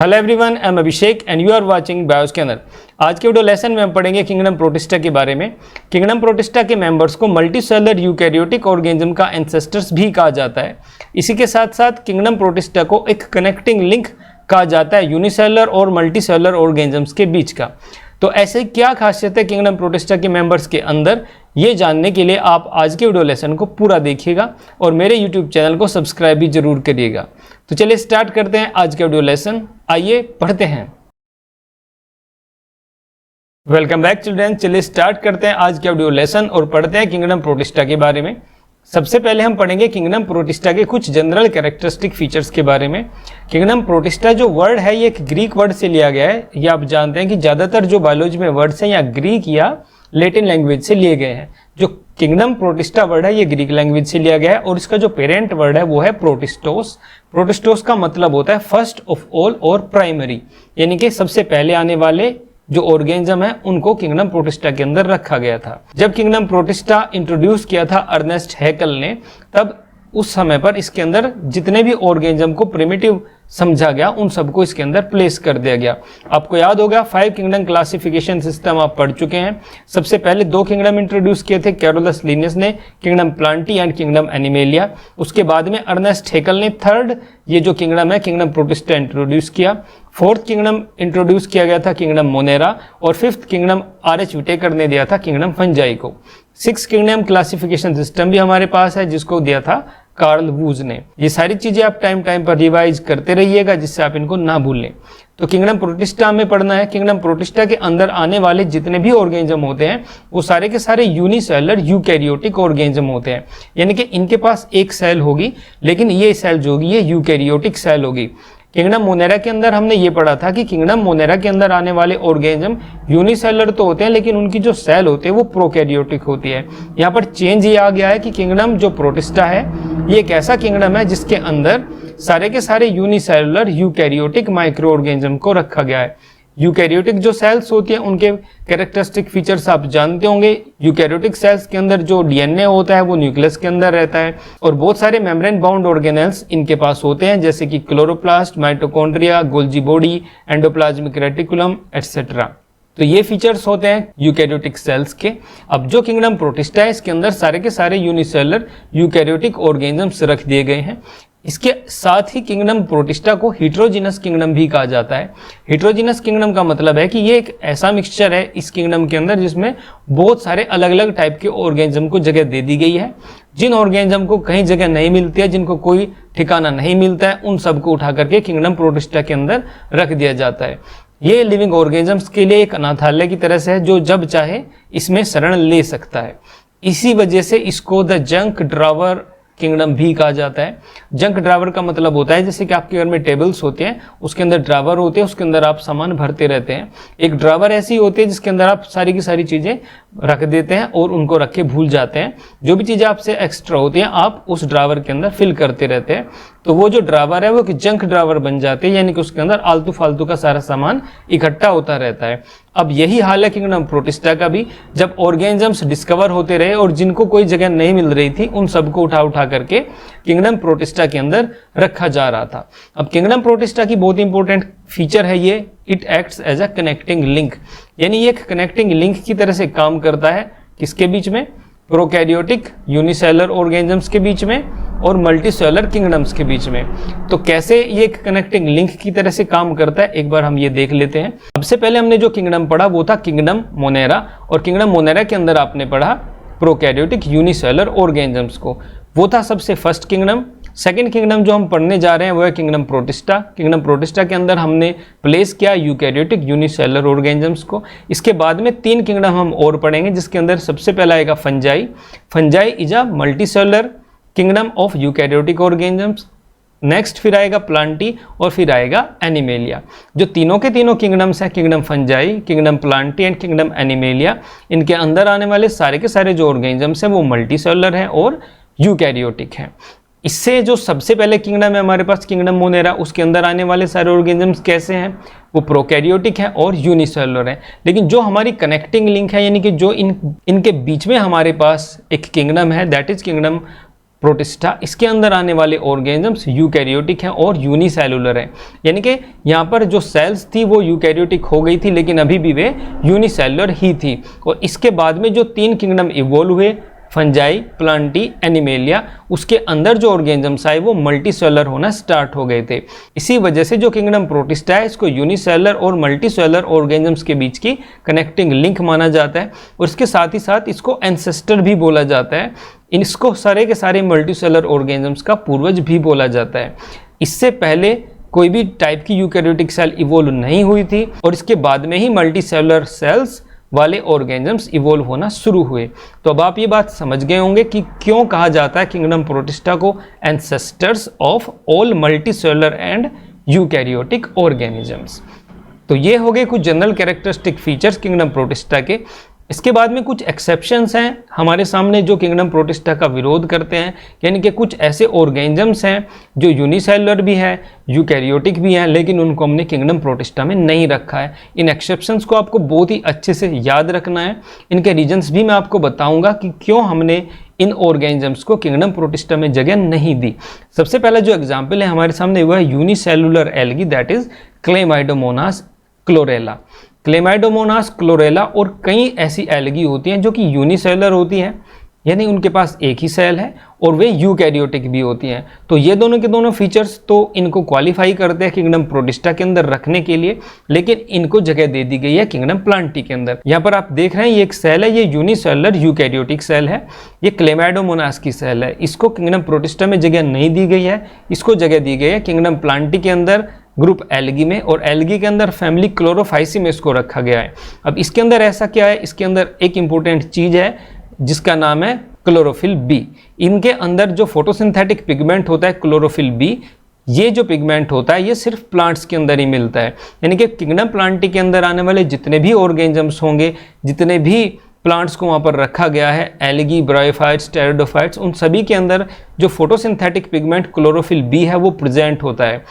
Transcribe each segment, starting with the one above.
Hello everyone, I am Abhishek and you are watching Bioscanner. आज के video lesson में हम पढ़ेंगे किंगडम प्रोटिस्टा के बारे में। किंगडम प्रोटिस्टा के मेंबर्स को मल्टीसेलुलर यूकैरियोटिक ऑर्गेनिज्म का एंसेस्टर्स भी कहा जाता है। इसी के साथ साथ किंगडम प्रोटिस्टा को एक कनेक्टिंग लिंक कहा जाता है यूनिसेलुलर और मल्टीसेलुलर ऑर्गेनिजम्स के बीच का। तो ऐसे क्या खासियत है किंगडम प्रोटिस्टा के मेंबर्स के अंदर, ये जानने के लिए आप आज के वीडियो लेसन को पूरा देखिएगा और मेरे यूट्यूब चैनल को सब्सक्राइब भी जरूर करिएगा। तो चलिए स्टार्ट करते हैं आज का वीडियो लेसन। आइए पढ़ते हैं। Welcome back children. चलिए स्टार्ट करते हैं आज का वीडियो लेसन और पढ़ते हैं किंगडम प्रोटिस्टा के बारे में। सबसे पहले हम पढ़ेंगे किंगडम प्रोटिस्टा के कुछ जनरल कैरेक्टरिस्टिक फीचर्स के बारे में। किंगडम प्रोटिस्टा जो वर्ड है ये एक ग्रीक वर्ड से लिया गया है। ये आप जानते हैं कि ज़्यादातर जो बायोलॉजी में वर्ड्स हैं या ग्रीक या लैटिन लैंग्वेज से लिए गए हैं। जो किंगडम प्रोटिस्टा वर्ड है ये ग्रीक लैंग्वेज से लिया गया है और इसका जो पेरेंट वर्ड है वो है प्रोटिस्टोस। प्रोटिस्टोस का मतलब होता है फर्स्ट ऑफ ऑल और प्राइमरी, यानी कि सबसे पहले आने वाले जो ऑर्गेनिज्म है उनको किंगडम प्रोटिस्टा के अंदर रखा गया था। जब किंगडम प्रोटिस्टा इंट्रोड्यूस किया था अर्नेस्ट हैकल ने, तब उस समय पर इसके अंदर जितने भी ऑर्गेनिज्म को प्रिमिटिव समझा गया उन सबको इसके अंदर प्लेस कर दिया गया। आपको याद होगा 5 किंगडम क्लासिफिकेशन सिस्टम आप पढ़ चुके हैं। सबसे पहले 2 किंगडम इंट्रोड्यूस किए थे कैरोलस लिनियस ने, kingdom Plantae and kingdom animalia. उसके बाद में अर्नेस्ट हैकल ने थर्ड ये जो किंगडम है किंगडम प्रोटिस्टा इंट्रोड्यूस किया। 4th किंगडम इंट्रोड्यूस किया गया था किंगडम मोनेरा और 5th किंगडम आर.एच. विटेकर ने दिया था किंगडम फंजाई को। 6 किंगडम क्लासिफिकेशन सिस्टम भी हमारे पास है जिसको दिया था कार्ल वूज ने। ये सारी चीजें आप टाइम टाइम पर रिवाइज करते रहिएगा जिससे आप इनको ना भूलें। तो किंगडम प्रोटिस्टा में पढ़ना है। किंगडम प्रोटिस्टा के अंदर आने वाले जितने भी ऑर्गेनिज्म होते हैं वो सारे के सारे यूनिसेलुलर यूकैरियोटिक ऑर्गेनिज्म होते हैं, यानी कि इनके पास एक सेल होगी लेकिन ये सेल जो होगी ये यूकैरियोटिक सेल होगी। किंगडम मोनेरा के अंदर हमने ये पढ़ा था कि किंगडम मोनेरा के अंदर आने वाले ऑर्गेनिज्म यूनिसेलुलर तो होते हैं लेकिन उनकी जो सेल होते हैं वो प्रोकैरियोटिक होती है। यहाँ पर चेंज ये आ गया है कि किंगडम जो प्रोटिस्टा है ये एक ऐसा किंगडम है जिसके अंदर सारे के सारे यूनिसेलुलर यूकैरियोटिक माइक्रो ऑर्गेनिज्म को रखा गया है। यूकैरियोटिक जो सेल्स होती हैं उनके कैरेक्टरिस्टिक फीचर्स आप जानते होंगे। यूकैरियोटिक सेल्स के अंदर जो डीएनए होता है वो न्यूक्लियस के अंदर रहता है और बहुत सारे मेम्ब्रेन बाउंड ऑर्गेनेल्स इनके पास होते हैं जैसे कि chloroplast, mitochondria, Golgi body, endoplasmic reticulum etcetera. तो ये फीचर्स होते हैं यूकैरियोटिक सेल्स के। अब जो किंगडम प्रोटिस्टा है इसके अंदर सारे के सारे यूनिसेलुलर यूकैरियोटिक ऑर्गेनिजम्स रख दिए गए हैं। इसके साथ ही किंगडम प्रोटिस्टा को हिट्रोजिनस किंगडम भी कहा जाता है। हिट्रोजिनस किंगडम का मतलब है कि ये एक ऐसा मिक्सचर है इस किंगडम के अंदर जिसमें बहुत सारे अलग अलग टाइप के ऑर्गेनिज्म को जगह दे दी गई है। जिन ऑर्गेनिज्म को कहीं जगह नहीं मिलती है, जिनको कोई ठिकाना नहीं मिलता है, उन सबको उठा करके किंगडम प्रोटिस्टा के अंदर रख दिया जाता है। ये लिविंग ऑर्गेनिजम्स के लिए एक अनाथालय की तरह से है जो जब चाहे इसमें शरण ले सकता है। इसी वजह से इसको द जंक ड्रावर किंगडम भी कहा जाता है। जंक ड्रावर का मतलब होता है जैसे कि आपके घर में टेबल्स होते हैं, उसके अंदर ड्रावर होते हैं, उसके अंदर आप सामान भरते रहते हैं। एक ड्रावर ऐसी होती है जिसके अंदर आप सारी की सारी चीजें रख देते हैं और उनको रख के भूल जाते हैं। जो भी चीजें आपसे एक्स्ट्रा होती हैं आप उस ड्रावर के अंदर फिल करते रहते हैं। तो वो जो ड्रावर है वो एक जंक ड्रावर बन जाते हैं, यानी कि उसके अंदर आलतू फालतू का सारा सामान इकट्ठा होता रहता है। अब यही हाल है किंगडम प्रोटिस्टा का भी। जब ऑर्गेनिजम्स डिस्कवर होते रहे और जिनको कोई जगह नहीं मिल रही थी उन सबको उठा उठा करके किंगडम प्रोटिस्टा के अंदर रखा जा रहा था। अब किंगडम प्रोटिस्टा की बहुत इंपॉर्टेंट फीचर है ये, it acts as a connecting link, यानी ये एक कनेक्टिंग लिंक की तरह से काम करता है। किसके बीच में? प्रोकैरियोटिक यूनिसेलुलर ऑर्गेनिजम्स के बीच में और मल्टीसेलुलर किंगडम्स के बीच में। तो कैसे ये एक कनेक्टिंग लिंक की तरह से काम करता है एक बार हम ये देख लेते हैं। सबसे पहले हमने जो किंगडम पढ़ा वो था किंगडम मोनेरा और किंगडम मोनेरा के अंदर आपने पढ़ा प्रोकैरियोटिक यूनिसेलुलर ऑर्गेनिजम्स को, वो था सबसे फर्स्ट किंगडम। सेकेंड किंगडम जो हम पढ़ने जा रहे हैं वो है किंगडम प्रोटिस्टा। किंगडम प्रोटिस्टा के अंदर हमने प्लेस किया यूकैरियोटिक यूनिसेलुलर ऑर्गेनिजम्स को। इसके बाद में 3 किंगडम हम और पढ़ेंगे जिसके अंदर सबसे पहला आएगा fungi. Fungi is a multicellular kingdom of eukaryotic organisms. Next फिर आएगा प्लांटी और फिर आएगा एनिमेलिया। जो तीनों के तीनों किंगडम्स हैं, kingdom fungi, kingdom Plantae and kingdom animalia, इनके अंदर आने वाले सारे के सारे जो ऑर्गेनिजम्स हैं वो मल्टीसेलुलर हैं और यूकैरियोटिक हैं। इससे जो सबसे पहले किंगडम है हमारे पास किंगडम मोनेरा, उसके अंदर आने वाले सारे ऑर्गेनिजम्स कैसे हैं? वो प्रोकैरियोटिक हैं और यूनिसेलुलर हैं। लेकिन जो हमारी कनेक्टिंग लिंक है, यानी कि जो इनके बीच में हमारे पास एक किंगडम है, दैट इज किंगडम प्रोटिस्टा, इसके अंदर आने वाले ऑर्गेनिजम्स यूकैरियोटिक हैं और यूनिसेलुलर हैं। यानी कि यहाँ पर जो सेल्स थी वो यूकैरियोटिक हो गई थी, लेकिन अभी भी वे यूनिसेलुलर ही थी। और इसके बाद में जो 3 किंगडम इवोल्व हुए, फंजाई, प्लांटी, एनिमेलिया, उसके अंदर जो ऑर्गेनिजम्स आए वो मल्टीसेलुलर होना स्टार्ट हो गए थे। इसी वजह से जो किंगडम प्रोटिस्टा है इसको यूनिसेलुलर और मल्टीसेलुलर ऑर्गेनिजम्स के बीच की कनेक्टिंग लिंक माना जाता है, और इसके साथ ही साथ इसको एंसेस्टर भी बोला जाता है। इसको सारे के सारे मल्टीसेलुलर ऑर्गेनिजम्स का पूर्वज भी बोला जाता है। इससे पहले कोई भी टाइप की यूकैरियोटिक सेल इवोल्व नहीं हुई थी, और इसके बाद में ही मल्टीसेलुलर सेल्स वाले ऑर्गेनिजम्स इवोल्व होना शुरू हुए। तो अब आप ये बात समझ गए होंगे कि क्यों कहा जाता है किंगडम प्रोटिस्टा को ancestors of all multicellular and eukaryotic organisms. तो ये हो गए कुछ general characteristic features kingdom protista के। इसके बाद में कुछ एक्सेप्शंस हैं हमारे सामने जो किंगडम प्रोटिस्टा का विरोध करते हैं, यानी कि कुछ ऐसे ऑर्गेनिजम्स हैं जो यूनिसेलुलर भी है, यूकैरियोटिक भी हैं, लेकिन उनको हमने किंगडम प्रोटिस्टा में नहीं रखा है। इन एक्सेप्शंस को आपको बहुत ही अच्छे से याद रखना है। इनके रीजंस भी मैं आपको बताऊंगा कि क्यों हमने इन ऑर्गेनिजम्स को किंगडम प्रोटिस्टा में जगह नहीं दी। सबसे पहला जो एग्जाम्पल है हमारे सामने वो है unicellular algae, that is Chlamydomonas chlorella. Chlamydomonas chlorella और कई ऐसी एल्गी होती हैं जो कि यूनिसेलुलर होती हैं, यानी उनके पास एक ही सेल है, और वे यूकैरियोटिक भी होती हैं। तो ये दोनों के दोनों फीचर्स तो इनको क्वालिफाई करते हैं किंगडम प्रोटिस्टा के अंदर रखने के लिए, लेकिन इनको जगह दे दी गई है किंगडम प्लांटी के अंदर। यहाँ पर आप देख रहे हैं ये एक सेल है, ये यूनिसेलुलर यूकैरियोटिक सेल है, ये क्लेमाइडोमोनास की सेल है। इसको किंगडम प्रोटिस्टा में जगह नहीं दी गई है, इसको जगह दी गई है किंगडम प्लांटी के अंदर ग्रुप एल्गी में, और एल्गी के अंदर फैमिली क्लोरोफाइसी में इसको रखा गया है। अब इसके अंदर ऐसा क्या है, इसके अंदर एक इंपॉर्टेंट चीज है जिसका नाम है क्लोरोफिल बी। इनके अंदर जो फोटोसिंथेटिक पिगमेंट होता है क्लोरोफिल बी, ये जो पिगमेंट होता है ये सिर्फ प्लांट्स के अंदर ही मिलता है। यानी कि किंगडम प्लांटी के अंदर आने वाले जितने भी ऑर्गेनिजम्स होंगे, जितने भी प्लांट्स को वहाँ पर रखा गया है, एल्गी, ब्रायोफाइट्स, टेरिडोफाइट्स, उन सभी के अंदर जो फोटोसिंथेटिक पिगमेंट क्लोरोफिल बी है वो प्रेजेंट होता है।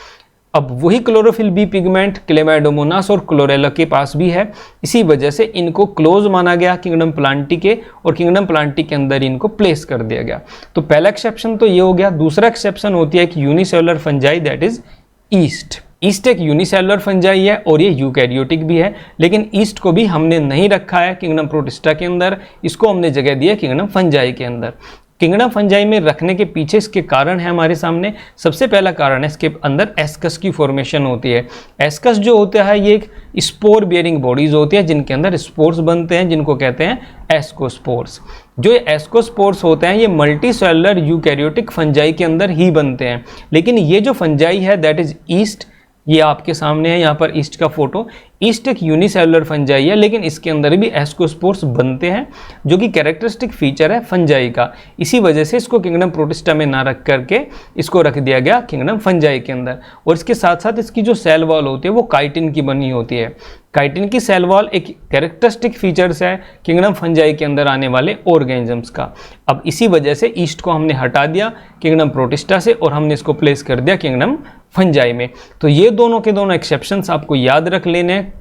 अब वही क्लोरोफिल बी पिगमेंट क्लेमाइडोमोनास और क्लोरेला के पास भी है, इसी वजह से इनको क्लोज माना गया किंगडम प्लांटी के, और किंगडम प्लांटी के अंदर इनको प्लेस कर दिया गया। तो पहला एक्सेप्शन तो ये हो गया। दूसरा एक्सेप्शन होती है कि unicellular fungi, that is east. East एक यूनिसेलुलर फंजाई है और ये यूकैरियोटिक भी है, लेकिन ईस्ट को भी हमने नहीं रखा है किंगडम प्रोटिस्टा के अंदर, इसको हमने जगह दी है किंगडम फंजाई के अंदर। किंगडम फंजाई में रखने के पीछे इसके कारण है हमारे सामने। सबसे पहला कारण है इसके अंदर एस्कस की फॉर्मेशन होती है। एस्कस जो होता है ये एक स्पोर बियरिंग बॉडीज होती है जिनके अंदर स्पोर्स बनते हैं, जिनको कहते हैं एस्कोस्पोर्स। जो ये एस्कोस्पोर्स होते हैं ये मल्टीसेलुलर यूकैरियोटिक फंजाई के अंदर ही बनते हैं, लेकिन ये जो फंजाई है दैट इज ईस्ट, ये आपके सामने है यहाँ पर ईस्ट का फोटो। ईस्ट एक यूनिसेलुलर फंजाई है, लेकिन इसके अंदर भी एस्कोस्पोर्स बनते हैं जो कि कैरेक्टरिस्टिक फीचर है फंजाई का। इसी वजह से इसको किंगडम प्रोटिस्टा में ना रख करके इसको रख दिया गया किंगडम फंजाई के अंदर। और इसके साथ साथ इसकी जो सेल वॉल होती है वो काइटिन की बनी होती है। काइटिन की सेल वॉल एक कैरेक्टरिस्टिक फीचर्स है किंगडम फंजाई के अंदर आने वाले ऑर्गेनिजम्स का। अब इसी वजह से ईस्ट को हमने हटा दिया किंगडम प्रोटिस्टा से और हमने इसको प्लेस कर दिया किंगडम फंजाई में। तो ये दोनों के दोनों एक्सेप्शंस आपको याद रख लेने हैं।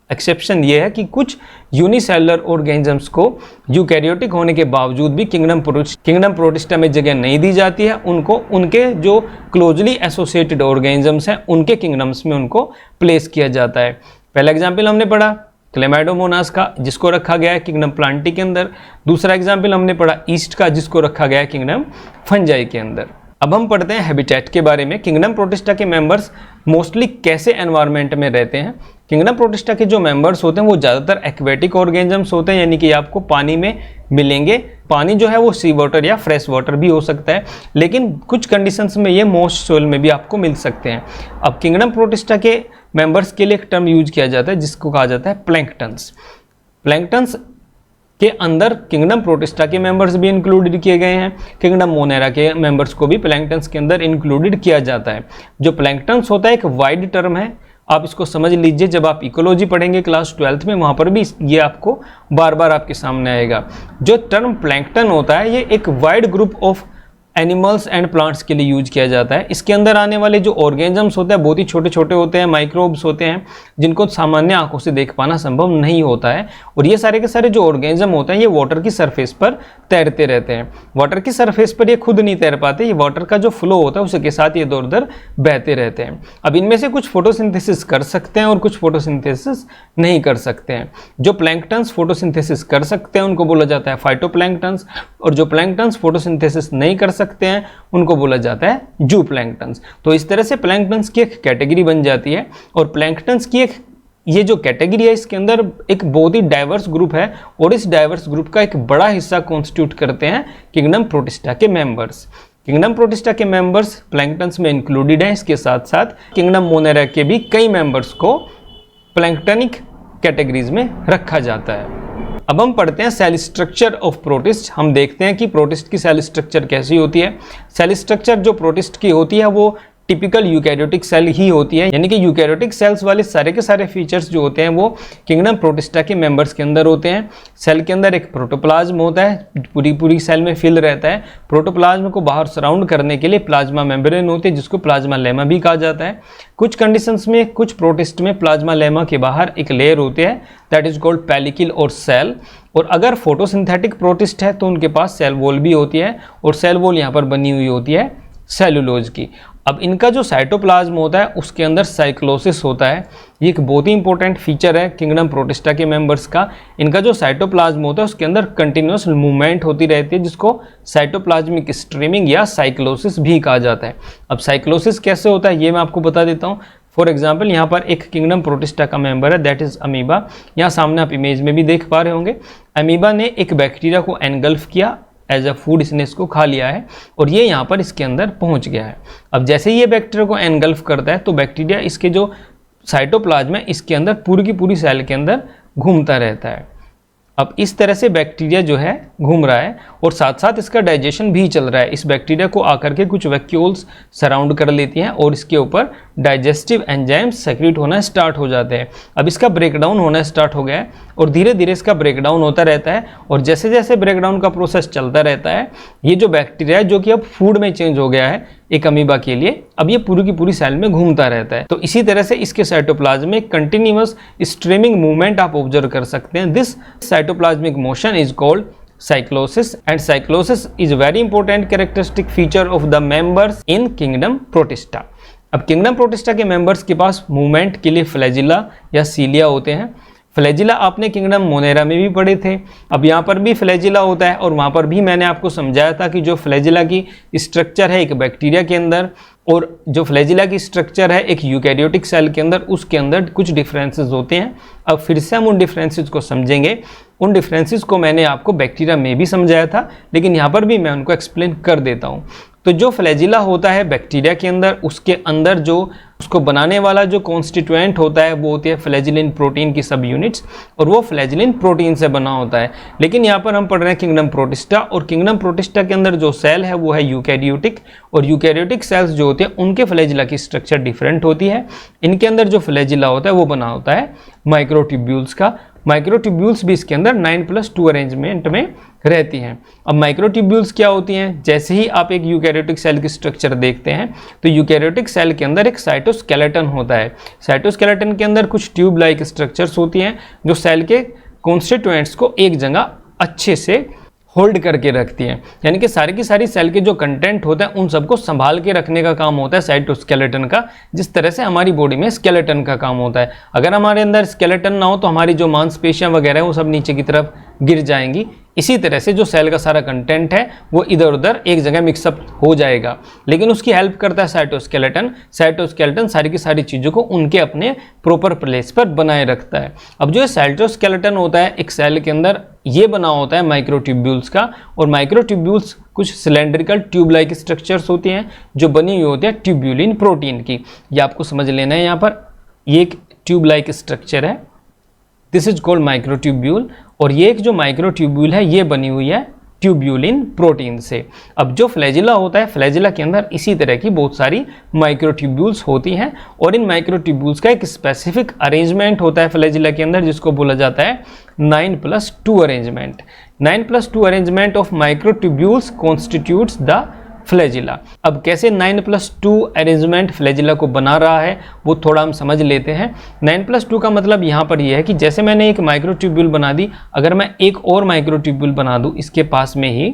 एक्सेप्शन ये है कि कुछ यूनिसेलुलर ऑर्गेनिजम्स को यूकैरियोटिक होने के बावजूद भी किंगडम प्रोटिस्टा में जगह नहीं दी जाती है, उनको उनके जो क्लोजली एसोसिएटेड ऑर्गेनिजम्स हैं उनके किंगडम्स में उनको प्लेस किया जाता है। पहला एग्जाम्पल हमने पढ़ा क्लेमाइडोमोनास का, जिसको रखा गया है किंगडम प्लांटी के अंदर। दूसरा एग्जाम्पल हमने पढ़ा ईस्ट का, जिसको रखा गया है किंगडम फंजाई के अंदर। अब हम पढ़ते हैं हैबिटेट के बारे में। किंगडम प्रोटिस्टा के मेंबर्स मोस्टली कैसे एनवायरनमेंट में रहते हैं। किंगडम प्रोटिस्टा के जो मेंबर्स होते हैं वो ज़्यादातर एक्वेटिक ऑर्गेनिजम्स होते हैं, यानी कि आपको पानी में मिलेंगे। पानी जो है वो सी वाटर या फ्रेश वाटर भी हो सकता है, लेकिन कुछ कंडीशंस में ये मोस्ट सोइल में भी आपको मिल सकते हैं। अब किंगडम प्रोटिस्टा के मेंबर्स के लिए एक टर्म यूज किया जाता है जिसको कहा जाता है प्लैंक्टन्स। प्लैंक्टन्स के अंदर किंगडम प्रोटिस्टा के मेंबर्स भी इंक्लूडेड किए गए हैं, किंगडम मोनेरा के मेंबर्स को भी प्लैंक्टन्स के अंदर इंक्लूडेड किया जाता है। जो प्लैंक्टन्स होता है एक वाइड टर्म है, आप इसको समझ लीजिए। जब आप इकोलॉजी पढ़ेंगे क्लास 12th में, वहाँ पर भी ये आपको बार बार आपके सामने आएगा। जो टर्म प्लैंक्टन होता है ये एक wide group of animals and plants के लिए यूज किया जाता है। इसके अंदर आने वाले जो ऑर्गेनिजम्स होते हैं बहुत ही छोटे छोटे होते हैं, माइक्रोब्स होते हैं जिनको सामान्य आंखों से देख पाना संभव नहीं होता है। और ये सारे के सारे जो ऑर्गेनिज्म होते हैं ये वाटर की सरफेस पर तैरते रहते हैं। वाटर की सरफेस पर ये खुद नहीं तैर पाते, ये वाटर का जो फ्लो होता है उसके साथ ये इधर उधर बहते रहते हैं। अब इनमें से कुछ फोटोसिंथेसिस कर सकते हैं और कुछ फोटोसिंथेसिस नहीं कर सकते हैं। जो प्लैंक्टन्स फोटोसिंथेसिस कर सकते हैं उनको बोला जाता है फाइटोप्लैंक्टन्स, और जो प्लैंक्टन्स फोटोसिंथेसिस नहीं कर सकते हैं उनको बोला जाता है जूप्लैंक्टन्स। तो इस तरह से प्लैंक्टन्स की एक कैटेगरी बन जाती है। और प्लैंक्टन्स की एक ये जो कैटेगरी है इसके अंदर एक बहुत ही डाइवर्स ग्रुप है, और इस डाइवर्स ग्रुप का एक बड़ा हिस्सा कॉन्स्टिट्यूट करते हैं किंगडम प्रोटिस्टा के मेंबर्स। किंगडम प्रोटिस्टा के मेंबर्स प्लैंक्टन्स में इंक्लूडेड हैं। इसके साथ साथ किंगडम मोनेरा के भी कई मेंबर्स को प्लैंक्टनिक कैटेगरीज में रखा जाता है। अब हम पढ़ते हैं सेल स्ट्रक्चर ऑफ प्रोटिस्ट। हम देखते हैं कि प्रोटिस्ट की सेल स्ट्रक्चर कैसी होती है। सेल स्ट्रक्चर जो प्रोटिस्ट की होती है वो टिपिकल यूकैरियोटिक सेल ही होती है, यानी कि यूकैरियोटिक सेल्स वाले सारे के सारे फीचर्स जो होते हैं वो किंगडम प्रोटिस्टा के मेंबर्स के अंदर होते हैं। सेल के अंदर एक प्रोटोप्लाज्म होता है, पूरी सेल में फिल रहता है। प्रोटोप्लाज्म को बाहर सराउंड करने के लिए प्लाज्मा मेम्ब्रेन होती है जिसको प्लाज्मा लेमा भी कहा जाता है। कुछ कंडीशंस में कुछ प्रोटिस्ट में प्लाज्मा लेमा के बाहर एक लेयर होती है दैट इज कॉल्ड पेलिकल और सेल। और अगर फोटोसिंथेटिक प्रोटिस्ट है तो उनके पास सेल वॉल भी होती है, और सेल वॉल यहाँ पर बनी हुई होती है सेलुलोज की। अब इनका जो साइटोप्लाज्म होता है उसके अंदर साइक्लोसिस होता है। ये एक बहुत ही इंपॉर्टेंट फीचर है किंगडम प्रोटिस्टा के मेंबर्स का। इनका जो साइटोप्लाज्म होता है उसके अंदर कंटिन्यूस मूवमेंट होती रहती है जिसको साइटोप्लाज्मिक स्ट्रीमिंग या साइक्लोसिस भी कहा जाता है। अब साइक्लोसिस कैसे होता है ये मैं आपको बता देता हूँ। फॉर एग्जाम्पल यहाँ पर एक किंगडम प्रोटिस्टा का मेंबर है दैट इज अमीबा। यहाँ सामने आप इमेज में भी देख पा रहे होंगे। अमीबा ने एक बैक्टीरिया को एनगल्फ किया, एज अ फूड इसने इसको खा लिया है और ये यहाँ पर इसके अंदर पहुँच गया है। अब जैसे ही ये बैक्टीरिया को एनगल्फ करता है तो बैक्टीरिया इसके जो साइटोप्लाज्म है इसके अंदर पूरी की पूरी सेल के अंदर घूमता रहता है। अब इस तरह से बैक्टीरिया जो है घूम रहा है और साथ साथ इसका डाइजेशन भी चल रहा है। इस बैक्टीरिया को आकर के कुछ वैक्यूल्स सराउंड कर लेती हैं और इसके ऊपर डाइजेस्टिव एंजाइम्स सेक्रेट होना स्टार्ट हो जाते हैं। अब इसका ब्रेकडाउन होना स्टार्ट हो गया है और धीरे धीरे इसका ब्रेकडाउन होता रहता है, और जैसे जैसे ब्रेकडाउन का प्रोसेस चलता रहता है ये जो बैक्टीरिया है जो कि अब फूड में चेंज हो गया है एक अमीबा के लिए, अब ये पूरी की पूरी सेल में घूमता रहता है। तो इसी तरह से इसके साइटोप्लाज्म में कंटिन्यूअस स्ट्रीमिंग मूवमेंट आप ऑब्जर्व कर सकते हैं। This cytoplasmic motion is called cyclosis, and cyclosis is very important characteristic feature of the members in kingdom protista. अब किंगडम प्रोटिस्टा के मेंबर्स के पास मूवमेंट के लिए फ्लैजिला या सीलिया होते हैं। फ्लैजिला आपने किंगडम मोनेरा में भी पढ़े थे। अब यहाँ पर भी फ्लैजिला होता है और वहाँ पर भी मैंने आपको समझाया था कि जो फ्लैजिला की स्ट्रक्चर है एक बैक्टीरिया के अंदर और जो फ्लैजिला की स्ट्रक्चर है एक यूकैरियोटिक सेल के अंदर, उसके अंदर कुछ डिफरेंसेस होते हैं। अब फिर से हम उन डिफरेंसेस को समझेंगे। उन डिफरेंसेस को मैंने आपको बैक्टीरिया में भी समझाया था, लेकिन यहाँ पर भी मैं उनको एक्सप्लेन कर देता हूँ। तो जो फ्लैजिला होता है बैक्टीरिया के अंदर, उसके अंदर जो उसको बनाने वाला जो कॉन्स्टिट्यूएंट होता है वो होती है फ्लैजिलिन प्रोटीन की सब यूनिट्स, और वो फ्लैजिलिन प्रोटीन से बना होता है। लेकिन यहाँ पर हम पढ़ रहे हैं किंगडम प्रोटिस्टा, और किंगडम प्रोटिस्टा के अंदर जो सेल है वो है यूकैरियोटिक, और यूकैरियोटिक सेल्स जो होते हैं उनके फ्लैजिला की स्ट्रक्चर डिफरेंट होती है। इनके अंदर जो फ्लैजिला होता है वो बना होता है माइक्रोट्यूब्यूल्स का। माइक्रोट्यूब्यूल्स भी इसके अंदर 9+2 अरेंजमेंट में रहती हैं। अब माइक्रोट्यूब्यूल्स क्या होती हैं? जैसे ही आप एक यूकैरियोटिक सेल की स्ट्रक्चर देखते हैं तो यूकैरियोटिक सेल के अंदर एक साइटोस्केलेटन होता है। साइटोस्केलेटन के अंदर कुछ ट्यूब लाइक स्ट्रक्चर्स होती हैं जो सेल के कॉन्स्टिट्यूएंट्स को एक जगह अच्छे से होल्ड करके रखती हैं। यानी कि सारी की सारी सेल के जो कंटेंट होता है उन सबको संभाल के रखने का काम होता है साइटोस्केलेटन का, जिस तरह से हमारी बॉडी में स्केलेटन का काम होता है। अगर हमारे अंदर स्केलेटन ना हो तो हमारी जो मांसपेशियां वगैरह हैं वो सब नीचे की तरफ गिर जाएंगी। इसी तरह से जो सेल का सारा कंटेंट है वो इधर उधर एक जगह मिक्सअप हो जाएगा, लेकिन उसकी हेल्प करता है साइटोस्केलेटन। साइटोस्केलेटन सारी की सारी चीज़ों को उनके अपने प्रॉपर प्लेस पर बनाए रखता है। अब जो साइटोस्केलेटन होता है एक सेल के अंदर ये बना होता है माइक्रोट्यूब्यूल्स का, और माइक्रोट्यूब्यूल्स कुछ सिलेंड्रिकल ट्यूब लाइक स्ट्रक्चर्स होती हैं जो बनी हुई होती है ट्यूब्यूलिन प्रोटीन की। ये आपको समझ लेना है। यहाँ पर ये एक ट्यूब लाइक स्ट्रक्चर है, दिस इज कॉल्ड माइक्रोट्यूब्यूल, और ये एक जो माइक्रोट्यूब्यूल है ये बनी हुई है ट्यूब्यूलिन प्रोटीन से। अब जो फ्लैजिला होता है, फ्लैजिला के अंदर इसी तरह की बहुत सारी माइक्रोट्यूब्यूल्स होती हैं, और इन माइक्रोट्यूब्यूल्स का एक स्पेसिफिक अरेंजमेंट होता है फ्लैजिला के अंदर जिसको बोला जाता है 9+2 arrangement. 9+2 arrangement of microtubules constitutes the flagella. अब कैसे 9+2 अरेंजमेंट फ्लैजिला को बना रहा है वो थोड़ा हम समझ लेते हैं। 9+2 का मतलब यहाँ पर यह है कि जैसे मैंने एक माइक्रोट्यूब्यूल बना दी, अगर मैं एक और माइक्रोट्यूब्यूल बना दूँ इसके पास में ही,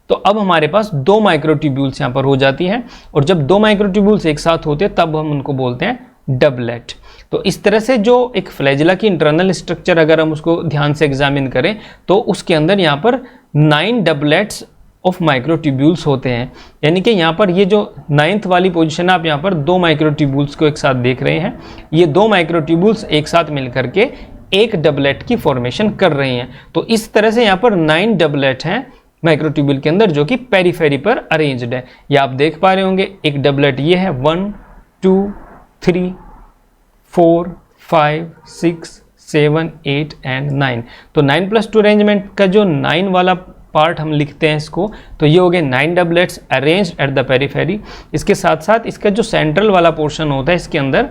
तो अब हमारे पास 2 माइक्रोट्यूब्यूल्स यहाँ पर हो जाती हैं, और जब 2 माइक्रोट्यूब्यूल्स एक साथ होते हैं तब हम उनको बोलते हैं डबलेट। तो इस तरह से जो एक फ्लैजिला की इंटरनल स्ट्रक्चर अगर हम उसको ध्यान से एग्जामिन करें तो उसके अंदर यहाँ पर 9 डबलेट्स ऑफ माइक्रोट्यूब्यूल्स होते हैं। यानी कि यहाँ पर ये जो 9th वाली पोजीशन है, आप यहाँ पर 2 माइक्रोट्यूब्यूल्स को एक साथ देख रहे हैं। ये 2 माइक्रोट्यूब्यूल्स एक साथ मिलकर के एक डबलेट की फॉर्मेशन कर रही हैं। तो इस तरह से यहाँ पर 9 डबलेट हैं माइक्रोट्यूब्यूल के अंदर जो कि पेरीफेरी पर अरेंज्ड है। ये आप देख पा रहे होंगे, एक डबलेट ये है 1 2 3 4 5 6 7 8 एंड 9। तो 9+2 अरेंजमेंट का जो 9 वाला पार्ट हम लिखते हैं इसको, तो ये हो गए 9 doublets arranged at the periphery. इसके साथ साथ इसका जो सेंट्रल वाला पोर्शन होता है इसके अंदर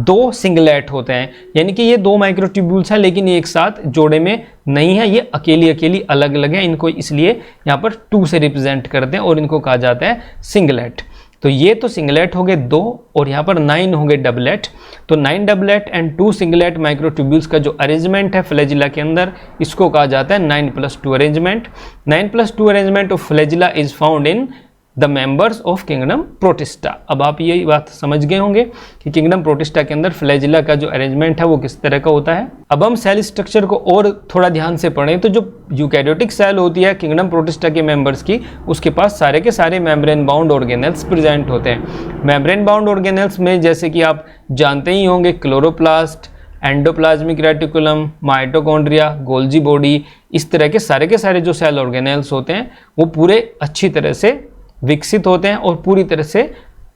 2 सिंगलेट होते हैं। यानी कि ये 2 माइक्रोट्यूब्यूल्स हैं लेकिन ये एक साथ जोड़े में नहीं है, ये अकेली अकेली अलग अलग है। इनको इसलिए यहाँ पर 2 से रिप्रेजेंट करते हैं और इनको कहा जाता है सिंगलेट। तो ये तो सिंगलेट हो गए 2 और यहाँ पर 9 हो गए डबलेट। तो 9 डबलेट एंड 2 सिंगलेट माइक्रोट्यूब्यूल्स का जो अरेंजमेंट है फ्लैजिला के अंदर, इसको कहा जाता है 9+2 arrangement. 9+2 arrangement of flagella is found in the members of kingdom protista. अब आप ये बात समझ गए होंगे कि किंगडम प्रोटिस्टा के अंदर फ्लैजिला का जो अरेंजमेंट है वो किस तरह का होता है। अब हम सेल स्ट्रक्चर को और थोड़ा ध्यान से पढ़ें तो जो यूकैरियोटिक सेल होती है किंगडम प्रोटिस्टा के मेंबर्स की, उसके पास सारे के सारे मेम्ब्रेन बाउंड ऑर्गेनेल्स प्रेजेंट होते हैं। मेम्ब्रेन बाउंड ऑर्गेनेल्स में जैसे कि आप जानते ही होंगे chloroplast, endoplasmic reticulum, mitochondria, Golgi body, इस तरह के सारे जो सेल ऑर्गेनेल्स होते हैं वो पूरे अच्छी तरह से विकसित होते हैं और पूरी तरह से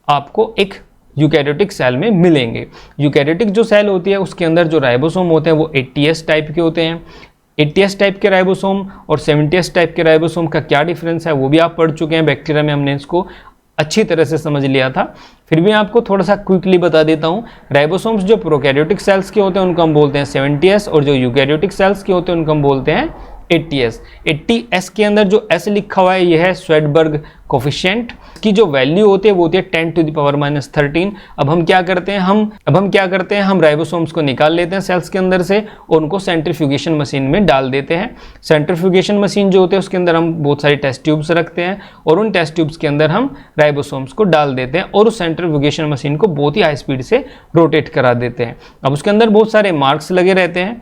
आपको एक यूकैरियोटिक सेल में मिलेंगे। यूकैरियोटिक जो सेल होती है उसके अंदर जो राइबोसोम होते हैं वो 80S टाइप के होते हैं। 80S टाइप के राइबोसोम और 70S टाइप के राइबोसोम का क्या डिफरेंस है वो भी आप पढ़ चुके हैं। बैक्टीरिया में हमने इसको अच्छी तरह से समझ लिया था, फिर भी आपको थोड़ा सा क्विकली बता देता हूँ। राइबोसोम्स जो प्रोकैरियोटिक सेल्स के होते हैं उनको हम बोलते हैं 70S, और जो यूकैरियोटिक सेल्स के होते हैं उनको हम बोलते हैं 80S। 80S के अंदर जो S लिखा हुआ है ये है स्वेडबर्ग कोफिशिएंट की जो वैल्यू होती है वो होती है 10⁻⁻13। अब हम क्या करते हैं हम राइबोसोम्स को निकाल लेते हैं सेल्स के अंदर से और उनको सेंट्रीफ्यूगेशन मशीन में डाल देते हैं। सेंट्रीफ्यूगेशन मशीन जो होते हैं उसके अंदर हम बहुत सारी टेस्ट ट्यूब्स रखते हैं और उन टेस्ट ट्यूब्स के अंदर हम राइबोसोम्स को डाल देते हैं और उस सेंट्रीफ्यूगेशन मशीन को बहुत ही हाई स्पीड से रोटेट करा देते हैं। अब उसके अंदर बहुत सारे मार्क्स लगे रहते हैं।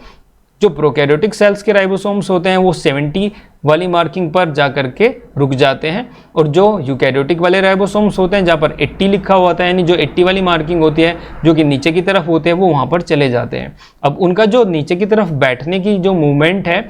जो प्रोकैरियोटिक सेल्स के राइबोसोम्स होते हैं वो 70 वाली मार्किंग पर जा करके रुक जाते हैं, और जो यूकैरियोटिक वाले राइबोसोम्स होते हैं जहाँ पर 80 लिखा हुआ होता है, यानी जो 80 वाली मार्किंग होती है जो कि नीचे की तरफ होते हैं, वो वहाँ पर चले जाते हैं। अब उनका जो नीचे की तरफ बैठने की जो मूवमेंट है,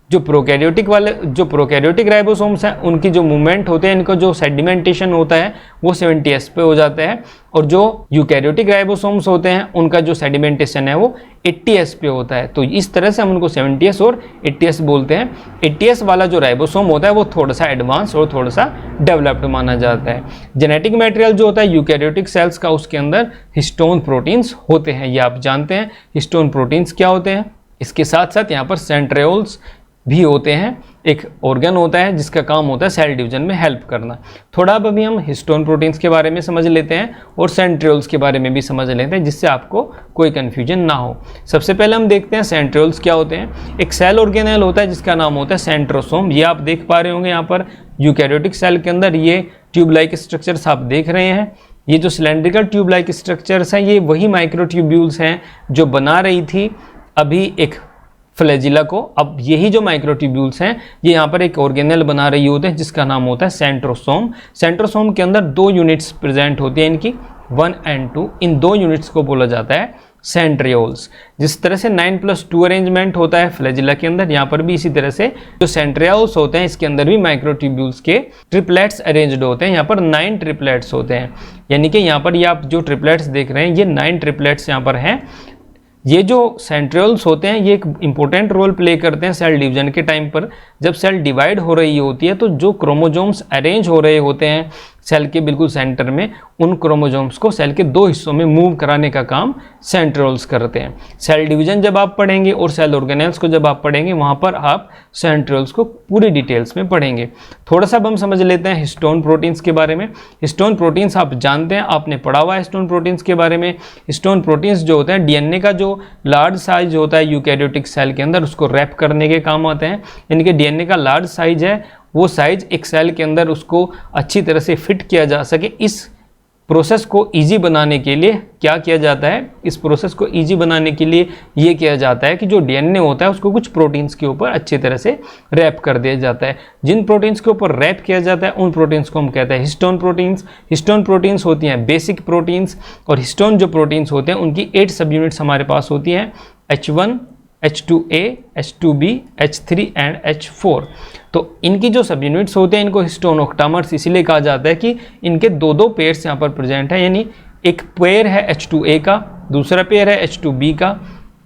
जो प्रोकैरियोटिक राइबोसोम्स हैं उनकी जो मूवमेंट होते हैं, इनको जो सेडिमेंटेशन होता है वो 70S पे हो जाता है, और जो यूकैरियोटिक राइबोसोम्स होते हैं उनका जो सेडिमेंटेशन है वो 80S पे होता है। तो इस तरह से हम उनको 70S और 80S बोलते हैं। 80S वाला जो राइबोसोम होता है वो थोड़ा सा एडवांस और थोड़ा सा डेवलप्ड माना जाता है। जेनेटिक मटेरियल जो होता है यूकैरियोटिक सेल्स का, उसके अंदर हिस्टोन प्रोटीन्स होते हैं, ये आप जानते हैं हिस्टोन प्रोटीन्स क्या होते हैं। इसके साथ साथ यहाँ पर सेंट्रियोल्स भी होते हैं, एक ऑर्गन होता है जिसका काम होता है सेल डिवीजन में हेल्प करना। थोड़ा अब अभी हम हिस्टोन प्रोटीन्स के बारे में समझ लेते हैं और सेंट्रियोल्स के बारे में भी समझ लेते हैं, जिससे आपको कोई कन्फ्यूजन ना हो। सबसे पहले हम देखते हैं सेंट्रियोल्स क्या होते हैं। एक सेल ऑर्गेनेल होता है जिसका नाम होता है सेंट्रोसोम। ये आप देख पा रहे होंगे यहाँ पर यूकैरियोटिक सेल के अंदर ये ट्यूब लाइक स्ट्रक्चर्स आप देख रहे हैं। ये जो सिलेंड्रिकल ट्यूब लाइक स्ट्रक्चर्स हैं ये वही माइक्रोट्यूब्यूल्स हैं जो बना रही थी अभी एक फ्लैजिला को। अब यही जो माइक्रोट्यूब्यूल्स हैं ये यहाँ पर एक ऑर्गेनेल बना रही होते हैं जिसका नाम होता है सेंट्रोसोम। सेंट्रोसोम के अंदर 2 यूनिट्स प्रेजेंट होती हैं इनकी, 1 और 2। इन 2 यूनिट्स को बोला जाता है सेंट्रियोल्स। जिस तरह से 9+2 अरेंजमेंट होता है फ्लैजिला के अंदर, यहाँ पर भी इसी तरह से जो सेंट्रियोल्स होते हैं इसके अंदर भी माइक्रोट्यूब्यूल्स के ट्रिपलेट्स अरेंज्ड होते हैं। यहाँ पर 9 ट्रिपलेट्स होते हैं, यानी कि यहाँ पर ये आप जो ट्रिपलेट्स देख रहे हैं ये 9 ट्रिपलेट्स यहाँ पर हैं। ये जो सेंट्रियोल्स होते हैं ये एक इंपॉर्टेंट रोल प्ले करते हैं सेल डिवीजन के टाइम पर। जब सेल डिवाइड हो रही होती है तो जो क्रोमोजोम्स अरेंज हो रहे होते हैं सेल के बिल्कुल सेंटर में उन क्रोमोसोम्स को सेल के 2 हिस्सों में मूव कराने का काम सेंट्रियोल्स करते हैं। सेल डिवीजन जब आप पढ़ेंगे और सेल ऑर्गेनेल्स को जब आप पढ़ेंगे वहाँ पर आप सेंट्रियोल्स को पूरी डिटेल्स में पढ़ेंगे। थोड़ा सा अब हम समझ लेते हैं हिस्टोन प्रोटीन्स के बारे में। हिस्टोन प्रोटीन्स आप जानते हैं, आपने पढ़ा हुआ है हिस्टोन प्रोटीन्स के बारे में। हिस्टोन प्रोटीन्स जो होते हैं डीएनए का जो लार्ज साइज होता है यूकैरियोटिक सेल के अंदर उसको रैप करने के काम आते हैं। यानी कि डीएनए का लार्ज साइज है, वो साइज एक सेल के अंदर उसको अच्छी तरह से फिट किया जा सके, इस प्रोसेस को इजी बनाने के लिए क्या किया जाता है, इस प्रोसेस को इजी बनाने के लिए ये किया जाता है कि जो डीएनए होता है उसको कुछ प्रोटीन्स के ऊपर अच्छी तरह से रैप कर दिया जाता है। जिन प्रोटीन्स के ऊपर रैप किया जाता है उन प्रोटीन्स को हम कहते हैं हिस्टोन प्रोटीन्स। हिस्टोन प्रोटीन्स होती हैं बेसिक प्रोटीन्स, और हिस्टोन जो प्रोटीन्स होते हैं उनकी 8 सब यूनिट्स हमारे पास होती हैं, H1, H2A, H2B, H3 and H4। तो इनकी जो सब यूनिट्स होते हैं इनको हिस्टोन ऑक्टामर्स इसीलिए कहा जाता है कि इनके 2-2 पेयर्स यहाँ पर प्रेजेंट है। यानी एक पेयर है H2A का, दूसरा पेयर है H2B का,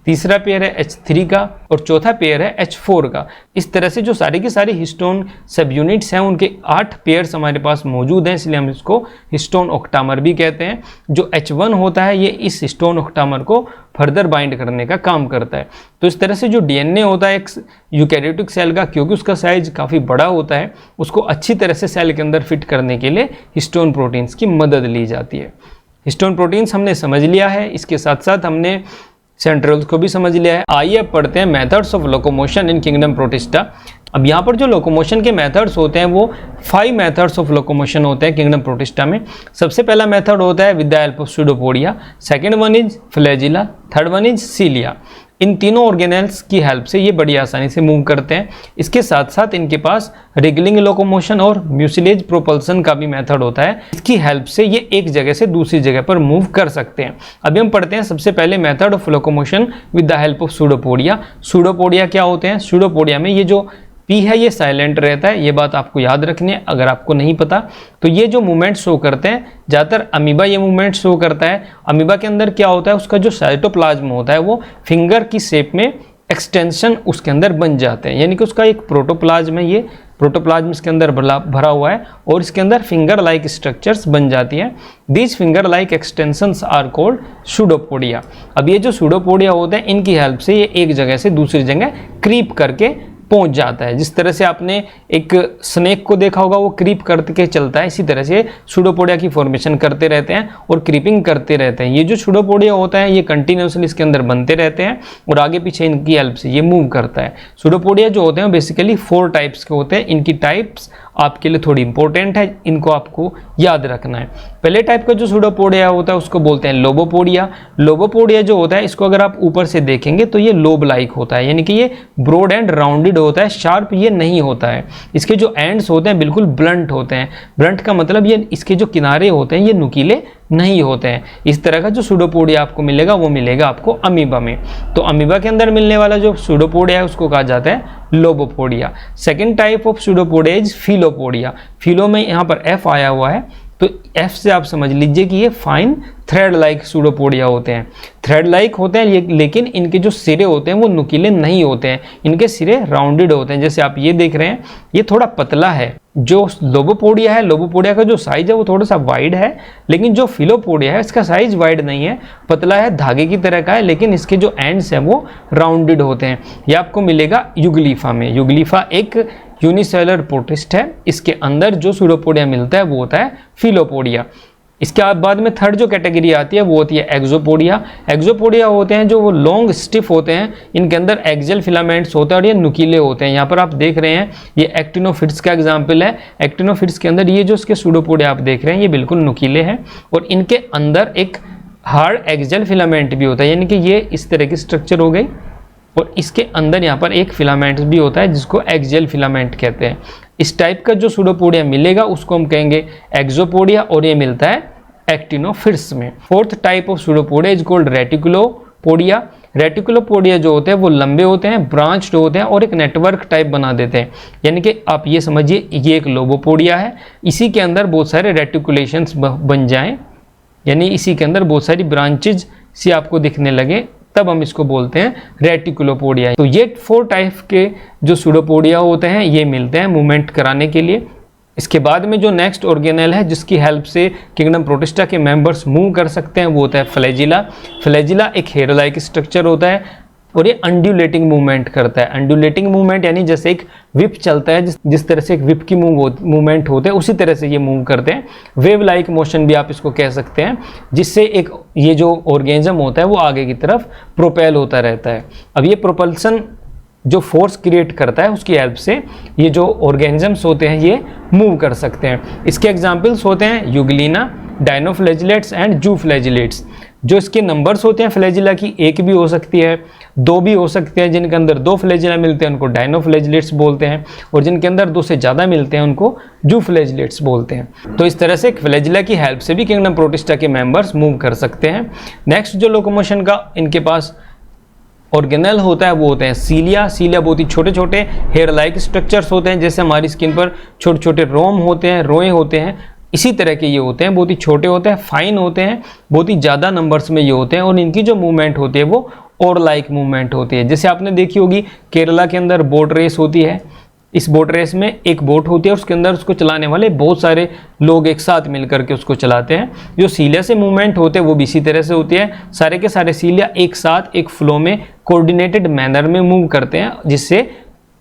तीसरा पेयर है H3 का और चौथा पेयर है H4 का। इस तरह से जो सारी की सारी हिस्टोन सब यूनिट्स हैं उनके 8 पेयर्स हमारे पास मौजूद हैं, इसलिए हम इसको हिस्टोन ऑक्टामर भी कहते हैं। जो H1 होता है ये इस हिस्टोन ऑक्टामर को फर्दर बाइंड करने का काम करता है। तो इस तरह से जो डीएनए होता है एक यूकैरियोटिक सेल का, क्योंकि उसका साइज काफ़ी बड़ा होता है, उसको अच्छी तरह से सेल के अंदर फिट करने के लिए हिस्टोन प्रोटीन्स की मदद ली जाती है। हिस्टोन प्रोटीन्स हमने समझ लिया है, इसके साथ साथ हमने सेंट्रियोल्स को भी समझ लिया है। आइए अब पढ़ते हैं methods of locomotion in kingdom protista. अब यहाँ पर जो लोकोमोशन के मेथड्स होते हैं वो 5 मेथड्स ऑफ लोकोमोशन होते हैं किंगडम प्रोटिस्टा में। सबसे पहला मेथड होता है with the help of pseudopodia, second one is flagella, third one is cilia. इन तीनों ऑर्गेनेल्स की हेल्प से ये बड़ी आसानी से मूव करते हैं। इसके साथ साथ इनके पास रिगलिंग लोकोमोशन और म्यूसिलेज प्रोपल्सन का भी मेथड होता है। इसकी हेल्प से ये एक जगह से दूसरी जगह पर मूव कर सकते हैं। अभी हम पढ़ते हैं सबसे पहले method of locomotion with the help of pseudopodia. Pseudopodia क्या होते हैं? स्यूडोपोडिया में ये जो पी है ये साइलेंट रहता है, ये बात आपको याद रखनी है। अगर आपको नहीं पता तो ये जो मूवमेंट शो करते हैं, ज़्यादातर अमीबा ये मूवमेंट शो करता है। अमीबा के अंदर क्या होता है, उसका जो साइटोप्लाज्म होता है वो फिंगर की शेप में एक्सटेंशन उसके अंदर बन जाते हैं। यानी कि उसका एक प्रोटोप्लाज्म है, ये प्रोटोप्लाज्म इसके अंदर भरा हुआ है और इसके अंदर फिंगर लाइक स्ट्रक्चर्स बन जाती हैं। These finger like extensions are called pseudopodia. अब ये जो स्यूडोपोडिया होते हैं इनकी हेल्प से ये एक जगह से दूसरी जगह क्रीप करके पहुंच जाता है। जिस तरह से आपने एक स्नेक को देखा होगा वो क्रीप करके चलता है, इसी तरह से स्यूडोपोडिया की फॉर्मेशन करते रहते हैं और क्रीपिंग करते रहते हैं। ये जो स्यूडोपोडिया होता है ये कंटिन्यूसली इसके अंदर बनते रहते हैं और आगे पीछे इनकी हेल्प से ये मूव करता है। स्यूडोपोडिया जो होते हैं बेसिकली 4 टाइप्स के होते हैं। इनकी टाइप्स आपके लिए थोड़ी इंपॉर्टेंट है, इनको आपको याद रखना है। पहले टाइप का जो स्यूडोपोडिया होता है उसको बोलते हैं लोबोपोडिया। लोबोपोडिया जो होता है इसको अगर आप ऊपर से देखेंगे तो ये लोब लाइक होता है, यानी कि ये ब्रॉड एंड राउंडेड होता है, शार्प ये नहीं होता है। इसके जो एंड्स होते हैं बिल्कुल ब्लंट होते हैं। ब्लंट का मतलब ये इसके जो किनारे होते हैं ये नुकीले नहीं होते हैं। इस तरह का जो स्यूडोपोडिया आपको मिलेगा वो मिलेगा आपको अमीबा में। तो अमीबा के अंदर मिलने वाला जो स्यूडोपोडिया है उसको कहा जाता है lobopodia. Second type of pseudopodia is filopodia. Filo में यहाँ पर एफ आया हुआ है तो एफ से आप समझ लीजिए कि ये फाइन थ्रेड लाइक स्यूडोपोडिया होते हैं। थ्रेड लाइक होते हैं लेकिन इनके जो सिरे होते हैं वो नुकीले नहीं होते हैं, इनके सिरे राउंडेड होते हैं। जैसे आप ये देख रहे हैं ये थोड़ा पतला है। जो लोबोपोडिया है, लोबोपोडिया का जो साइज है वो थोड़ा सा वाइड है, लेकिन जो फिलोपोडिया है इसका साइज वाइड नहीं है, पतला है, धागे की तरह का है, लेकिन इसके जो एंड्स हैं वो राउंडेड होते हैं। ये आपको मिलेगा युगलीफा में। युगलीफा एक यूनिसेलुलर प्रोटिस्ट है, इसके अंदर जो स्यूडोपोडिया मिलता है वो होता है फिलोपोडिया। इसके बाद में थर्ड जो कैटेगरी आती है वो होती है एक्सोपोडिया। एक्सोपोडिया होते हैं जो वो लॉन्ग स्टिफ होते हैं, इनके अंदर एक्सियल फिलामेंट्स होते हैं और ये नुकीले होते हैं। यहाँ पर आप देख रहे हैं ये एक्टिनोफिट्स का एग्जाम्पल है। एक्टिनोफिट्स के अंदर ये जो इसके स्यूडोपोडिया आप देख रहे हैं ये बिल्कुल नुकीले हैं और इनके अंदर एक हार्ड एक्सियल फिलामेंट भी होता है, यानी कि ये इस तरह की स्ट्रक्चर हो गई और इसके अंदर यहाँ पर एक फिलामेंट भी होता है जिसको एक्सियल फिलामेंट कहते हैं। इस टाइप का जो स्यूडोपोडिया मिलेगा उसको हम कहेंगे एक्सोपोडिया और ये मिलता है एक्टिनोफिट्स में। Fourth type of pseudopodia is called reticulopodia. Reticulopodia जो होते हैं वो लंबे होते हैं, ब्रांच्ड होते हैं और एक नेटवर्क टाइप बना देते हैं। यानी कि आप ये समझिए ये एक लोबोपोडिया है, इसी के अंदर बहुत सारे रेटिकुलेशंस बन जाएं, यानी इसी के अंदर बहुत सारी ब्रांचेज सी आपको दिखने लगे, तब हम इसको बोलते हैं रेटिकुलोपोडिया। तो ये 4 टाइप के जो स्यूडोपोडिया होते हैं ये मिलते हैं मूवमेंट कराने के लिए। इसके बाद में जो नेक्स्ट ऑर्गेनेल है जिसकी हेल्प से किंगडम प्रोटिस्टा के मेंबर्स मूव कर सकते हैं वो होता है फ्लैजिला। फ्लैजिला एक हेयर लाइक स्ट्रक्चर होता है और ये अंड्यूलेटिंग मूवमेंट करता है। अंड्यूलेटिंग मूवमेंट यानी जैसे एक विप चलता है, जिस तरह से एक विप की मूवमेंट होते हैं उसी तरह से ये मूव करते हैं। वेव लाइक मोशन भी आप इसको कह सकते हैं, जिससे एक ये जो ऑर्गेनिज्म होता है वो आगे की तरफ प्रोपेल होता रहता है। अब ये प्रोपल्सन जो फोर्स क्रिएट करता है उसकी हेल्प से ये जो ऑर्गेनिजम्स होते हैं ये मूव कर सकते हैं। इसके एग्जाम्पल्स होते हैं यूग्लिना, डायनोफ्लैजिलेट्स एंड जूफ्लैजिलेट्स। जो इसके नंबर्स होते हैं फ्लैजिला की एक भी हो सकती है, दो भी हो सकते हैं। जिनके अंदर दो फ्लैजिला मिलते हैं उनको डायनोफ्लैजिलेट्स बोलते हैं, और जिनके अंदर दो से ज़्यादा मिलते हैं उनको जूफ्लैजिलेट्स बोलते हैं। तो इस तरह से फ्लैजिला की हेल्प से भी किंगडम प्रोटिस्टा के मेंबर्स मूव कर सकते हैं। नेक्स्ट जो लोकोमोशन का इनके पास ऑर्गेनल होता है वो होते हैं सीलिया। सीलिया बहुत ही छोटे छोटे हेयर लाइक स्ट्रक्चर्स होते हैं, जैसे हमारी स्किन पर छोटे छोटे रोम होते हैं, रोए होते हैं, इसी तरह के ये होते हैं। बहुत ही छोटे होते हैं, फाइन होते हैं, बहुत ही ज़्यादा नंबर्स में ये होते हैं, और इनकी जो मूवमेंट होती है वो और लाइक मूवमेंट होती है। जैसे आपने देखी होगी केरला के अंदर बोट रेस होती है। इस बोट रेस में एक बोट होती है, उसके अंदर उसको चलाने वाले बहुत सारे लोग एक साथ मिलकर के उसको चलाते हैं। जो सीलिया से मूवमेंट होते हैं वो भी इसी तरह से होती है। सारे के सारे सीलिया एक साथ एक फ्लो में कोऑर्डिनेटेड मैनर में मूव करते हैं, जिससे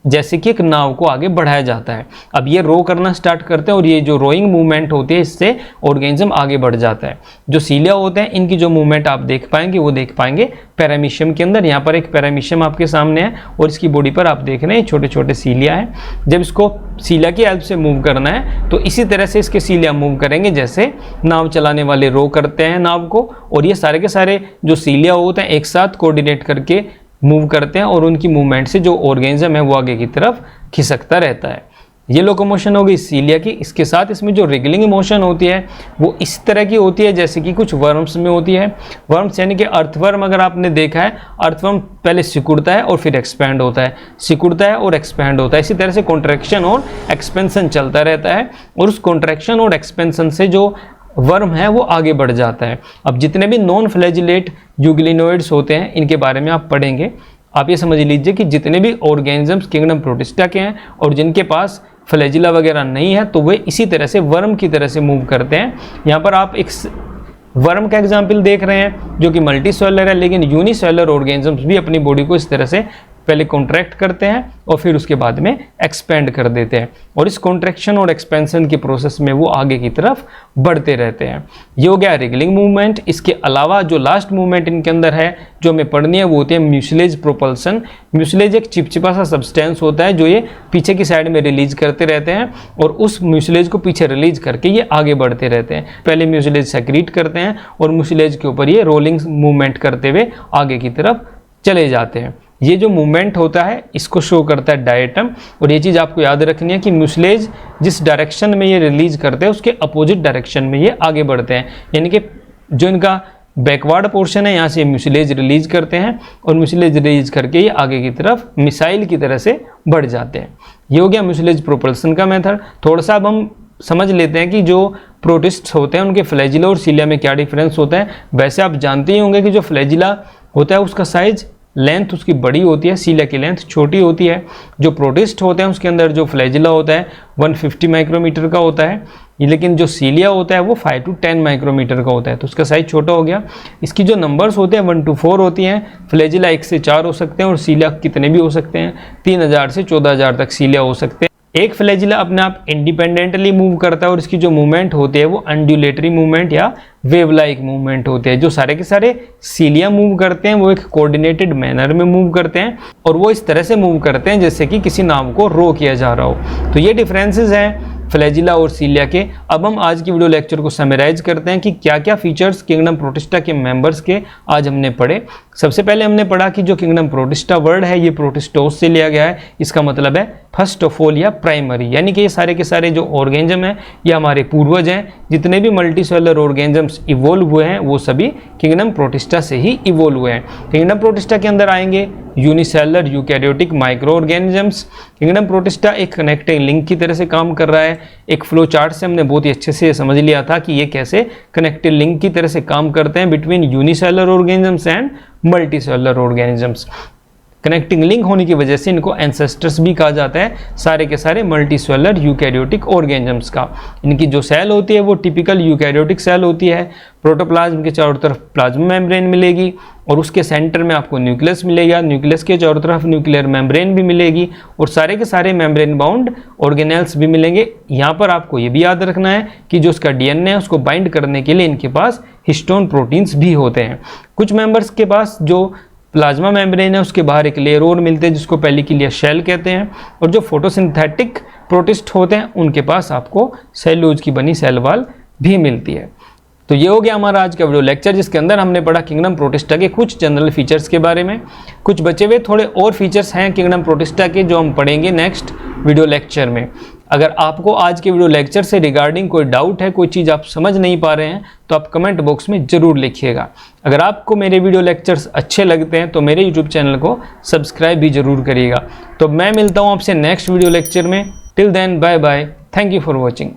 जैसे कि एक नाव को आगे बढ़ाया जाता है। अब ये रो करना स्टार्ट करते हैं और ये जो रोइंग मूवमेंट होती है इससे ऑर्गेनिज्म आगे बढ़ जाता है। जो सीलिया होते हैं इनकी जो मूवमेंट आप देख पाएंगे वो देख पाएंगे पैरामीशियम के अंदर। यहाँ पर एक पैरामीशियम आपके सामने है और इसकी बॉडी पर आप देख रहे हैं छोटे छोटे सीलिया हैं। जब इसको सीलिया की हेल्प से मूव करना है तो इसी तरह से इसके सीलिया मूव करेंगे जैसे नाव चलाने वाले रो करते हैं नाव को, और ये सारे के सारे जो सीलिया होते हैं एक साथ कोऑर्डिनेट करके मूव करते हैं, और उनकी मूवमेंट से जो ऑर्गेनिज्म है वो आगे की तरफ खिसकता रहता है। ये लोकोमोशन हो गई सीलिया की। इसके साथ इसमें जो रिगलिंग मोशन होती है वो इस तरह की होती है जैसे कि कुछ वर्म्स में होती है। वर्म्स यानी कि अर्थवर्म अगर आपने देखा है, अर्थवर्म पहले सिकुड़ता है और फिर एक्सपैंड होता है, सिकुड़ता है और एक्सपैंड होता है। इसी तरह से कॉन्ट्रैक्शन और एक्सपेंशन चलता रहता है, और उस कॉन्ट्रैक्शन और एक्सपेंशन से जो वर्म है वो आगे बढ़ जाता है। अब जितने भी नॉन फ्लैजिलेट यूग्लिनोइड्स होते हैं इनके बारे में आप पढ़ेंगे। आप ये समझ लीजिए कि जितने भी ऑर्गेनिजम्स किंगडम प्रोटिस्टा के हैं और जिनके पास फ्लैजिला वगैरह नहीं है तो वे इसी तरह से वर्म की तरह से मूव करते हैं। यहाँ पर आप एक वर्म का एग्जाम्पल देख रहे हैं जो कि मल्टी सेलुलर है, लेकिन यूनिसेलुलर ऑर्गेनिजम्स भी अपनी बॉडी को इस तरह से पहले कॉन्ट्रैक्ट करते हैं और फिर उसके बाद में एक्सपेंड कर देते हैं, और इस कॉन्ट्रैक्शन और एक्सपेंशन के प्रोसेस में वो आगे की तरफ बढ़ते रहते हैं। ये हो गया रिगलिंग मूवमेंट। इसके अलावा जो लास्ट मूवमेंट इनके अंदर है जो हमें पढ़नी है वो होती है म्यूसिलेज प्रोपल्सन। म्यूसिलेज एक चिपचिपा सा सब्सटेंस होता है जो ये पीछे की साइड में रिलीज करते रहते हैं, और उस म्यूसिलेज को पीछे रिलीज करके ये आगे बढ़ते रहते हैं। पहले म्यूसिलेज सेक्रीट करते हैं और म्यूसिलेज के ऊपर ये रोलिंग मूवमेंट करते हुए आगे की तरफ चले जाते हैं। ये जो मूवमेंट होता है इसको शो करता है डायटम, और ये चीज़ आपको याद रखनी है कि म्यूसिलेज जिस डायरेक्शन में ये रिलीज करते हैं उसके अपोजिट डायरेक्शन में ये आगे बढ़ते हैं। यानी कि जो इनका बैकवर्ड पोर्शन है यहाँ से म्यूसिलेज रिलीज करते हैं, और म्यूसिलेज रिलीज करके ये आगे की तरफ मिसाइल की तरह से बढ़ जाते हैं। ये हो गया म्यूसिलेज प्रोपल्सन का मेथड। थोड़ा सा अब हम समझ लेते हैं कि जो प्रोटिस्ट्स होते हैं उनके फ्लैजिला और सीलिया में क्या डिफरेंस होता है। वैसे आप जानते ही होंगे कि जो फ्लैजिला होता है उसका साइज लेंथ उसकी बड़ी होती है, सीलिया की लेंथ छोटी होती है। जो प्रोटिस्ट होते हैं उसके अंदर जो फ्लैजिला होता है 150 माइक्रोमीटर का होता है, लेकिन जो सीलिया होता है वो 5 to 10 माइक्रोमीटर का होता है, तो उसका साइज छोटा हो गया। इसकी जो नंबर्स होते हैं 1 to 4 होती हैं। फ्लैजिला 1 से 4 हो सकते हैं, और सीलिया कितने भी हो सकते हैं, 3000 से 14000 तक सीलिया हो सकते हैं। एक फ्लैजिला अपने आप इंडिपेंडेंटली मूव करता है, और इसकी जो मूवमेंट होती है वो अंड्यूलेटरी मूवमेंट या वेव लाइक मूवमेंट होते हैं। जो सारे के सारे सीलिया मूव करते हैं वो एक कोऑर्डिनेटेड मैनर में मूव करते हैं, और वो इस तरह से मूव करते हैं जैसे कि किसी नाव को रो किया जा रहा हो। तो ये डिफरेंसेस हैं फ्लैजिला और सीलिया के। अब हम आज की वीडियो लेक्चर को समराइज करते हैं कि क्या क्या फीचर्स किंगडम प्रोटिस्टा के मेंबर्स के आज हमने पढ़े। सबसे पहले हमने पढ़ा कि जो किंगडम प्रोटिस्टा वर्ड है ये प्रोटिस्टोस से लिया गया है। इसका मतलब है फर्स्ट ऑफ ऑल या प्राइमरी, यानी कि ये सारे के सारे जो ऑर्गेनिज्म हैं ये हमारे पूर्वज हैं। जितने भी मल्टीसेलुलर ऑर्गेनिजम्स इवोल्व हुए हैं वो सभी किंगडम प्रोटिस्टा से ही इवोल्व हुए हैं। किंगडम प्रोटिस्टा के अंदर आएंगे unicellular eukaryotic micro organisms. Kingdom protista एक कनेक्टिंग लिंक की तरह से काम कर रहा है। एक फ्लो चार्ट से हमने बहुत ही अच्छे से समझ लिया था कि ये कैसे कनेक्टिंग लिंक की तरह से काम करते हैं between unicellular organisms and multicellular organisms. Connecting link होने की वजह से इनको एंसेस्टर्स भी कहा जाता है, सारे के सारे मल्टीसेलुलर यूकैरियोटिक ऑर्गेनिजम्स का। इनकी जो सेल होती है वो टिपिकल यूकैरियोटिक सेल होती है। प्रोटोप्लाज्म के चारों तरफ प्लाज्मा मेम्ब्रेन मिलेगी और उसके सेंटर में आपको न्यूक्लियस मिलेगा, न्यूक्लियस के चारों तरफ न्यूक्लियर मेम्ब्रेन भी मिलेगी और सारे के सारे मेम्ब्रेन बाउंड ऑर्गेनेल्स भी मिलेंगे। यहाँ पर आपको ये भी याद रखना है कि जो उसका डीएनए है उसको बाइंड करने के लिए इनके पास हिस्टोन प्रोटीन्स भी होते हैं। कुछ मेंबर्स के पास जो प्लाज्मा मेम्ब्रेन है उसके बाहर एक लेयर और मिलते हैं जिसको पेलिकिलिया शेल कहते हैं, और जो फोटोसिंथेटिक प्रोटिस्ट होते हैं उनके पास आपको सेल्यूलोज की बनी सेल वॉल भी मिलती है। तो ये हो गया हमारा आज का वीडियो लेक्चर, जिसके अंदर हमने पढ़ा किंगडम प्रोटिस्टा के कुछ जनरल फीचर्स के बारे में। कुछ बचे हुए थोड़े और फीचर्स हैं किंगडम प्रोटिस्टा के जो हम पढ़ेंगे नेक्स्ट वीडियो लेक्चर में। अगर आपको आज के वीडियो लेक्चर से रिगार्डिंग कोई डाउट है, कोई चीज़ आप समझ नहीं पा रहे हैं, तो आप कमेंट बॉक्स में ज़रूर लिखिएगा। अगर आपको मेरे वीडियो लेक्चर्स अच्छे लगते हैं तो मेरे यूट्यूब चैनल को सब्सक्राइब भी ज़रूर करिएगा। तो मैं मिलता हूँ आपसे नेक्स्ट वीडियो लेक्चर में। Till then bye bye, thank you for watching.